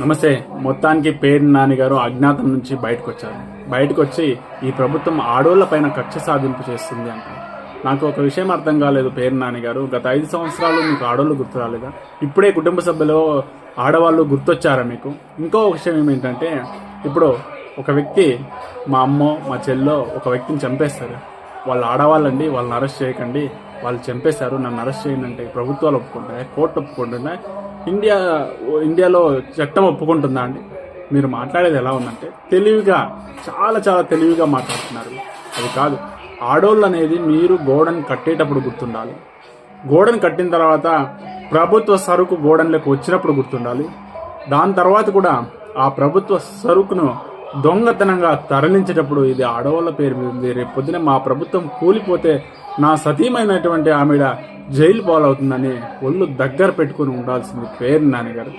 నమస్తే. మొత్తానికి పేరు నాని గారు అజ్ఞాతం నుంచి బయటకు వచ్చారు. బయటకు వచ్చి ఈ ప్రభుత్వం ఆడోళ్ల పైన కక్ష సాధింపు చేస్తుంది అంటారు. నాకు ఒక విషయం అర్థం కాలేదు. పేరు నాని గారు, గత 5 సంవత్సరాలు మీకు ఆడోళ్ళు గుర్తు రాలేదా? ఇప్పుడే కుటుంబ సభ్యులు ఆడవాళ్ళు గుర్తొచ్చారా మీకు? ఇంకో విషయం ఏమిటంటే, ఇప్పుడు ఒక వ్యక్తి, మా అమ్మో మా చెల్లో ఒక వ్యక్తిని చంపేస్తారు. వాళ్ళు ఆడవాళ్ళండి, వాళ్ళని అరెస్ట్ చేయకండి, వాళ్ళు చంపేశారు, నన్ను అరెస్ట్ చేయండి అంటే ప్రభుత్వాలు ఒప్పుకుంటాయి, కోర్టు ఒప్పుకుంటున్నాయి, ఇండియాలో చట్టం ఒప్పుకుంటుందా అండి? మీరు మాట్లాడేది ఎలా ఉందంటే తెలివిగా, చాలా చాలా తెలివిగా మాట్లాడుతున్నారు. అది కాదు, ఆడోళ్ళు అనేది మీరు గోడను కట్టేటప్పుడు గుర్తుండాలి. గోడను కట్టిన తర్వాత ప్రభుత్వ సరుకు గోడన్లోకి వచ్చినప్పుడు గుర్తుండాలి. దాని తర్వాత కూడా ఆ ప్రభుత్వ సరుకును దొంగతనంగా తరలించేటప్పుడు ఇది ఆడవాళ్ళ పేరు మీద ఉంది. రేపు పొద్దున మా ప్రభుత్వం కూలిపోతే నా సతీమైనటువంటి ఆమెడ జైలు పాలవుతుందని ఒళ్ళు దగ్గర పెట్టుకుని ఉండాల్సింది పేరు నాని గారు.